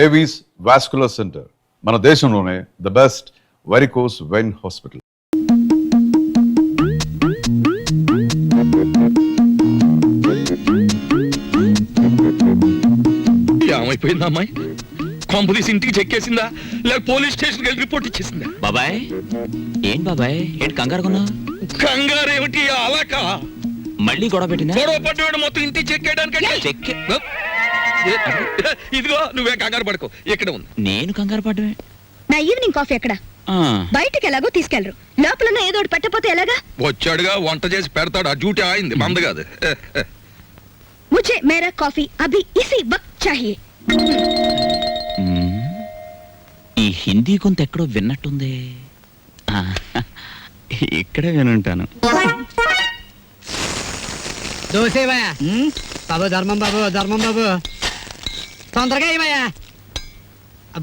Avis vascular centre మన దేశంలోనే the best varicose vein hospital. ఏమైపోయిందా అమ్మాయి? కాంపోలీస్ ఇంటికి చెక్కేసిందా లేక పోలీస్ స్టేషన్ వెళ్ళి రిపోర్ట్ ఇచ్చేసిందా? బాబాయ్ ఏంటి బాబాయ్, ఏంటి కంగారు కొన్నా? కంగారు ఏమిటి? అలాక మళ్ళీ గొడవ పెట్టిందా? గొడవ పడ్డాడు మొత్తం ఇంటికి చెక్కేయడానికి. ఇదిగో నువ్వే కంగారు పడుకో, ఇక్కడ ఉంది. నేను కంగారు పడ్డమే. నా ఈవినింగ్ కాఫీ ఎక్కడ? బయటకి ఎలాగో తీసుకెళ్లరు, లోపల ఏదో ఒకటి పెట్టకపోతే ఎలాగా? వచ్చాడుగా వంట చేసి పెడతాడు, ఆ డ్యూటీ ఆయింది, మంద కాదు. ముझे मेरा कॉफी अभी इसी वक्त चाहिए. ఈ హిందీ కొంత ఎక్కడో విన్నట్టుంది. ఇక్కడే వినుంటాను. దోసేవయ్యా బాబు, ధర్మం బాబు, ధర్మం బాబు, తొందరగా ఏమయ్యా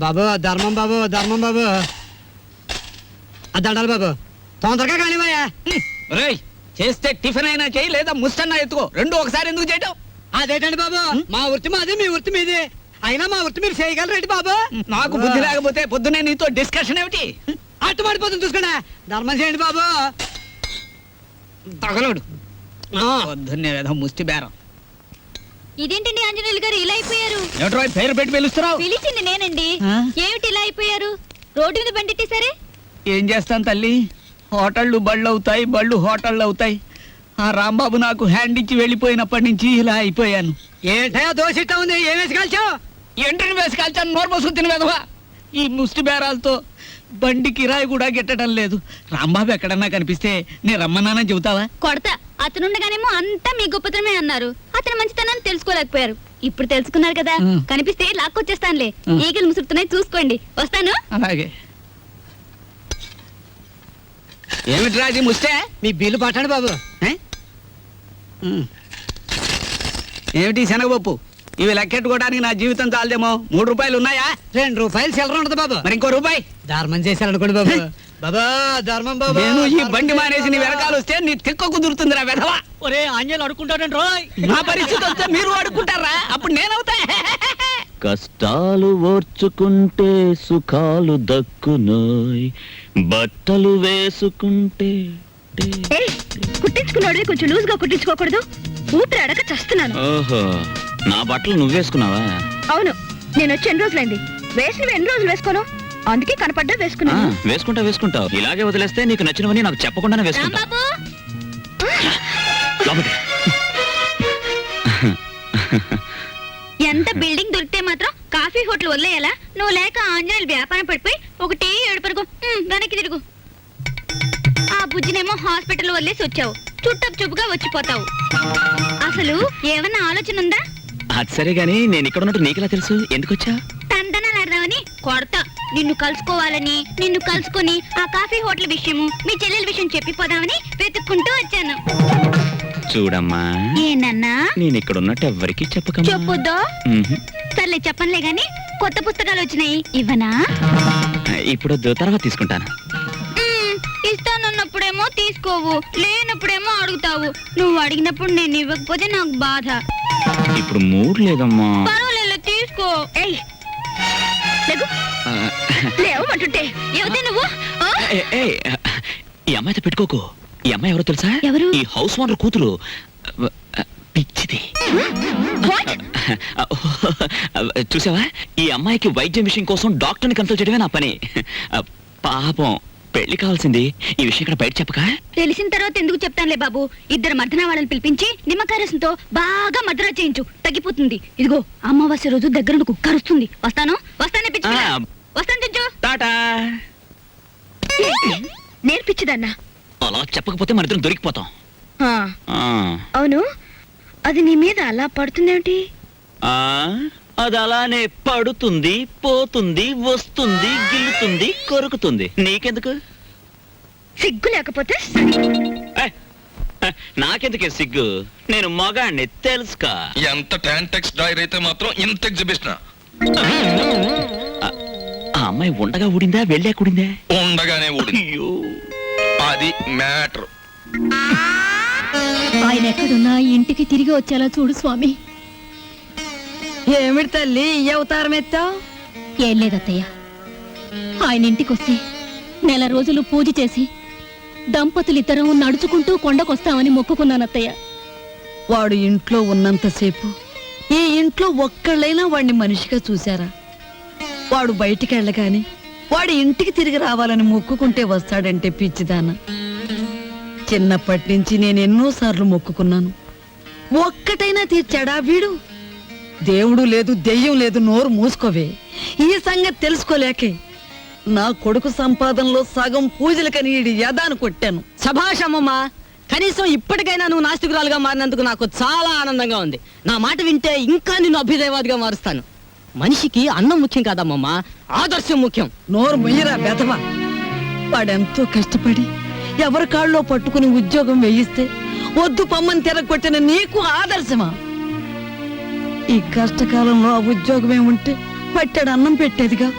బాబు, ధర్మం బాబు, ధర్మం బాబు, దండాలి బాబు, తొందరగా కానివయ్యా. చేస్తే టిఫిన్ అయినా చేయి, లేదా ముస్తన్నా ఎత్తుకో, రెండు ఒకసారి ఎందుకు చేయటం? అదేంటండి బాబు, మా వృత్తి మాది, మీ వృత్తి మీది, అయినా మా వృత్తి మీరు చేయగలరేంటి బాబు? నాకు బుద్ధి లేకపోతే పొద్దునే నీతో డిస్కషన్ ఏమిటి? అట్టు పడిపోతుంది చూసుకోండి, ధర్మం చేయండి బాబు. తగలడు పొద్దున్నే ఏదో ముష్టి బేరం. ఇదేంటండి ఆంజనేయులు గారు ఇలా అయిపోయారు? ఏమిట్రా పేరు పెట్టి పిలుస్తున్నావు? పిలిచింది నేనండి. ఏమిటి ఇలా అయిపోయారు? రోడ్డు మీద బండిట్టేసరే. ఏం చేస్తాను తల్లి, హోటళ్ళు బళ్ళు అవుతాయి, బళ్ళు హోటళ్ళు అవుతాయి. ఆ రాంబాబు నాకు హ్యాండ్ ఇచ్చి వెళ్ళిపోయినప్పటి నుంచి ఇలా అయిపోయాను. ఏంటయా దోశ ఇట్టా ఉంది, ఏం వేసి కాల్చావు? ఎంట్రీని వేసి కాల్చాను, నోరు పోసుకుని తిని వెదవా. ఈ ముష్టి బేరాలతో బండి కిరాయి కూడా గిట్టడం లేదు. రాంబాబు ఎక్కడన్నా కనిపిస్తే నేను రమ్మన్నానని చెబుతావా? కొడతా. అతనుండగానేమో అంతా మీ గొప్పతనమే అన్నారు, అతను మంచితనాన్ని తెలుసుకోలేకపోయారు. ఇప్పుడు తెలుసుకున్నారు కదా, కనిపిస్తే లాక్కొచ్చేస్తానులే. ఈగలు ముసురుతున్నాయి, చూసుకోండి. వస్తాను. అలాగే. ఏమిటి రాజీ ముస్తే? మీ బిల్లు పట్టండి బాబు. ఏమిటి శనగపప్పు? ఇవి లెక్కెట్టుకోవడానికి నా జీవితం చాలదేమో. 3 రూపాయలు ఉన్నాయా? 2 రూపాయలు చిల్లర ఉండదు బాబు. మరి ఇంకో రూపాయి ధర్మం చేశారనుకోండి బాబు. బాబా ధర్మం బాబు. నేను ఈ బండి మానేసి నీ వెనకాల వస్తే నీ తిక్క కుదురుతుందిరా వెధవా. ఒరే ఆంజనేయులు అడుకుంటాడండి రోయ్. నా పరిస్థితి వస్తే మీరు అడుక్కుంటారా? అప్పుడు నేనవుతా. కష్టాలు ఓర్చుకుంటే సుఖాలు దక్కునోయ్, బట్టలు వేసుకుంటే. కుట్టించుకున్నాడు కొంచెం లూజ్ గా కుట్టించుకోకూడదు? ఊపిరి అడక చస్తున్నాను. ఓహో, నా బట్టలు నువ్వేసుకున్నావా? అవును, నేను వచ్చి ఎన్ని రోజులైంది. వేసినవి ఎన్ని రోజులు వేసుకోను, అందుకే కనపడ్డా వేసుకున్నాను. వేసుకుంటావు. ఇలాగే వదిలేస్తే నీకు నచ్చినవని నాకు చెప్పకుండానే వేసుకుంటావు. ఎంత బిల్డింగ్ దొరికితే మాత్రం కాఫీ హోటల్ వదిలేయాలా? నువ్వు లేక ఆంజనేయులు వ్యాపారం పడిపోయి ఒకటే ఏడుపరుగు. వెనక్కి తిరుగు. ఆ బుజ్జినేమో హాస్పిటల్ వదిలేసి వచ్చావు, చుట్టపు చూపుగా వచ్చిపోతావు. అసలు ఏమన్నా ఆలోచన ఉందా? అది సరే గానీ నేను ఇక్కడ ఉన్నట్టు నీకెలా తెలుసు? ఎందుకు వచ్చా? తందనాలు ఆడదామని. కొడతా. నిన్ను కలుసుకోవాలని, నిన్ను కలుసుకుని ఆ కాఫీ హోటల్ విషయము, మీ చెల్లెల విషయం చెప్పిపోదామని వెతుక్కుంటూ వచ్చాను. చూడమ్మా, ఏనన్నా నేను ఇక్కడ ఉన్నట్టు ఎవ్వరికి చెప్పకమ్మా. చెప్పొద్దా? సర్లే చెప్పనులే గాని, కొత్త పుస్తకాలు వచ్చినాయి, ఇవ్వనా? ఇప్పుడు తర్వాత తీసుకుంటాను. ఇస్తానన్నప్పుడేమో తీసుకోవు, లేనప్పుడేమో అడుగుతావు. నువ్వు అడిగినప్పుడు నేను ఇవ్వకపోతే నాకు బాధ. ఇప్పుడు మూడ్ లేదమ్మా. పర్వాలేదు, తీసుకో. లేవమంటుంటే ఏమిటి నువ్వు? ఈ అమ్మాయితో పెట్టుకోకు. ఈ అమ్మాయి ఎవరో తెలుసా? ఎవరు? ఈ హౌస్ ఓనర్ కూతురు. పిచ్చిది. చూసావా, ఈ అమ్మాయికి వైద్యం విషయం కోసం డాక్టర్ని కన్సల్ట్ చేయడమే నా పని. పాపం, పెళ్లి కావాల్సింది. ఈ విషయం ఇక్కడ బయట చెప్పక. తెలిసిన తర్వాత ఎందుకు చెప్తానులే బాబు. 2 మర్దనా వాళ్ళని పిలిపించి నిమ్మకాయ రసంతో బాగా మద్రా చేయించు, తగ్గిపోతుంది. ఇదిగో అమావాస్య రోజు దగ్గర కుక్క అరుస్తుంది. వస్తాను. టాటా. నేర్పించదన్నా. అలా చెప్పకపోతే మన ఇద్దరం దొరికిపోతాం. అవును, అది నీ మీద అలా పడుతుందేమిటి? అది అలానే పడుతుంది, పోతుంది, వస్తుంది, గిల్లుతుంది, కొరుకుతుంది. నీకెందుకు? సిగ్గు లేకపోతే నాకెందుకే సిగ్గు? నేను మగాణ్ణి, తెలుసుకా? ఎంత టాంటెక్స్ డైర్ అయితే మాత్రం ఇంత ఎగ్జిబిషన్. ఆ అమ్మాయి ఉండగా ఊడిందా, వెళ్ళా కూడిందా? ఉండగానే ఊడింది. అది మ్యాటర్. ఆయన ఎక్కడున్నా ఇంటికి తిరిగి వచ్చేలా చూడు స్వామి. ఏమిటి తల్లి ఈ అవతారం ఎత్తావు? ఏం లేదత్తయ్య, ఆయన ఇంటికొస్తే నెల రోజులు పూజ చేసి దంపతులిద్దరం నడుచుకుంటూ కొండకొస్తామని మొక్కుకున్నానత్తయ్య. వాడు ఇంట్లో ఉన్నంతసేపు ఈ ఇంట్లో ఒక్కళ్ళైనా వాడిని మనిషిగా చూశారా? వాడు బయటికి వెళ్ళగాని వాడి ఇంటికి తిరిగి రావాలని మొక్కుకుంటే వస్తాడంటే పిచ్చిదాన. చిన్నప్పటి నుంచి నేను ఎన్నోసార్లు మొక్కుకున్నాను, ఒక్కటైనా తీర్చాడా వీడు? దేవుడు లేదు, దెయ్యం లేదు, నోరు మూసుకోవే. ఈ సంగతి తెలుసుకోలేకే నా కొడుకు సంపాదనలో సగం పూజలకని ఈడి యదాను కొట్టాను. సభాషమ్మమ్మా, కనీసం ఇప్పటికైనా నువ్వు నాస్తికురాలుగా మారినందుకు నాకు చాలా ఆనందంగా ఉంది. నా మాట వింటే ఇంకా నిన్ను అభ్యుదయవాదిగా మారుస్తాను. మనిషికి అన్నం ముఖ్యం కాదమ్మమ్మా, ఆదర్శం ముఖ్యం. నోరు మొయ్యరా బెదవా. వాడెంతో కష్టపడి ఎవరి కాళ్ళలో పట్టుకుని ఉద్యోగం వేయిస్తే వద్దు పమ్మని తిరగొట్టిన నీకు ఆదర్శమా? ఈ కష్టకాలంలో ఆ ఉద్యోగమే ఉంటే పట్టాడు అన్నం పెట్టేదిగా.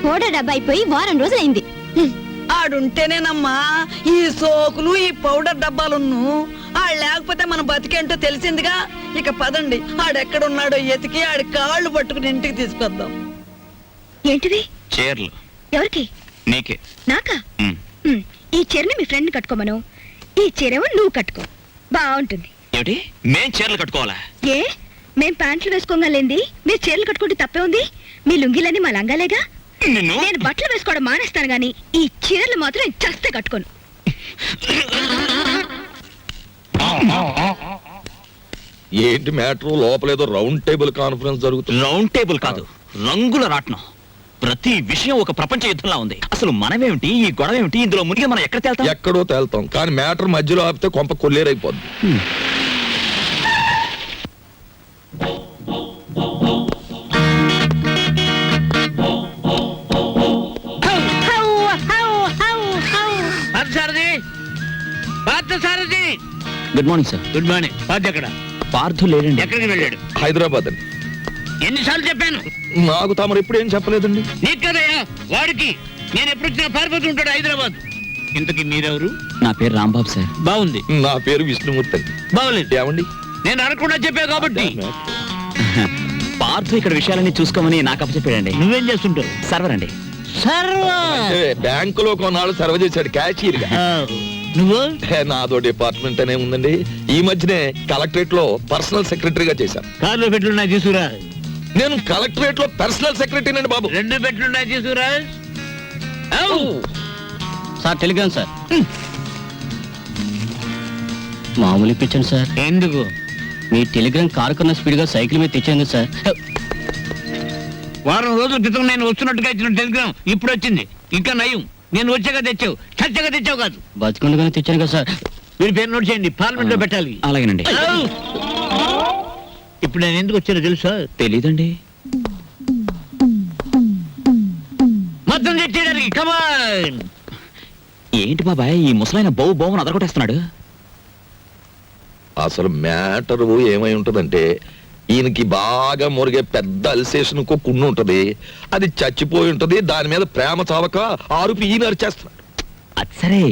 ఓడ డబ్బా అయిపోయి వారం రోజులైంది. ఆడుంటేనేనమ్మా ఈ సోకులు, ఈ పౌడర్ డబ్బాలున్ను. ఆడు లేకపోతే మన బతికేంటో తెలిసిందిగా. ఇక పదండి, ఆడెక్కడున్నాడో ఎతికి ఆడి కాళ్ళు పట్టుకుని ఇంటికి తీసుకొద్దాం. ఏంటిది? చీరలు ఎవరికి? నీకే. నాకా? ఉమ్. ఈ చీరని మీ ఫ్రెండ్ కట్టుకోమను, ఈ చీరేమో నువ్వు కట్టుకో, బాగుంటుంది. ఏమిటి, మేం చీరలు కట్టుకోవాలా? ఏ, మేం ప్యాంట్లు వేసుకోగలేంది మీరు చీరలు కట్టుకుంటే తప్పే ఉంది? మీ లుంగీలని మా లంగాలేగా. నిన్ను నేను బట్టలు వేసుకోవడం మానేస్తాను గానీ ఈ చీరలు మాత్రం నేను చస్తే కట్టుకోను. ఏంటి మ్యాటర్? లోపలేదో రౌండ్ టేబుల్ కాన్ఫరెన్స్ జరుగుతుంది. రౌండ్ టేబుల్ కాదు, రంగుల రాట్నం. ప్రతి విషయం ఒక ప్రపంచ యుద్ధంలా ఉంది. అసలు మనమేమిటి, ఈ గొడవ ఏమిటి, ఇందులో మునిగి మనం ఎక్కడ తేల్తాం? ఎక్కడో తేల్తాం, కానీ మ్యాటర్ మధ్యలో ఆపితే కొంప కొల్లేరైపోద్ది. Good morning sir. Good morning. Party ఎక్కడ? పార్థు లేడండి. ఎక్కడికి వెళ్ళాడు? హైదరాబాద్ అండి. ఎన్నిసార్లు చెప్పాను? నాకు తమరు ఎప్పుడు ఏం చెప్పలేదండి. నీకు కదయ్యా, వాడికి. నేను ఎప్పుడు వచ్చినా పారిపోతూ ఉంటాడు హైదరాబాద్. ఇంతకీ మీరెవరు? నా పేరు రాంబాబు సార్. బాగుంది. నా పేరు విష్ణుమూర్తి అండి. బాగులేదు. ఏమండి? నేను అనకుండా చెప్పా కాబట్టి. పార్థు ఇక్కడ విషయాలన్నీ చూసుకోమని నాకు అప్పచెప్పాడండి. నువ్వేం చేస్తుంటావు? సర్వర్ అండి. అంటే బ్యాంకులో కొన్నాళ్ళు సర్వ్ చేశాడు క్యాషియర్ గా. నువ్వు? నాదో డిపార్ట్మెంట్ అనే ఉందండి. ఈ మధ్యనే కలెక్టరేట్ లో పర్సనల్ సెక్రటరీగా చేశాను. కార్లో పెట్లున్నాయి తీసుకురా. నేను కలెక్టరేట్ లో పర్సనల్ సెక్రటరీ అండి బాబు. 2 పెట్లున్నాయి తీసుకురా. Sir Telegram sir. మామూలు ఇప్పించండి సార్. ఎందుకు? మీ టెలిగ్రామ్ కారు కన్నా స్పీడ్ గా సైకిల్ మీద తెచ్చాను సార్. వారం రోజుల క్రితం నేను వస్తున్నట్టుగా ఇచ్చిన టెలిగ్రామ్ ఇప్పుడు వచ్చింది. ఇంకా నయం, నేను వచ్చాక తెచ్చావు, చచ్చాక తెచ్చావు కాదు. బతికుండగానే తెచ్చాను కదా సార్. మీరు పేరు నోట్ చేయండి, పార్లమెంట్ లో పెట్టాలి. అలాగేనండి. ఇప్పుడు నేను ఎందుకు వచ్చానో తెలుసా? తెలీదండి. మొత్తం తెచ్చేయడానికి. కమాన్. ఏంటి బాబాయ్, ఈ ముసలైన బౌ బౌని అదరగొట్టేస్తున్నాడు? అసలు మ్యాటర్ ఏమై ఉంటదంటే, ఈయనకి బాగా మురిగే పెద్ద అల్సేషన్ కున్ను ఉంటది. అది చచ్చిపోయి ఉంటది. దాని మీద ప్రేమ చావక ఆరుపి ఈయన అరిచేస్తున్నాడు. అది సరే,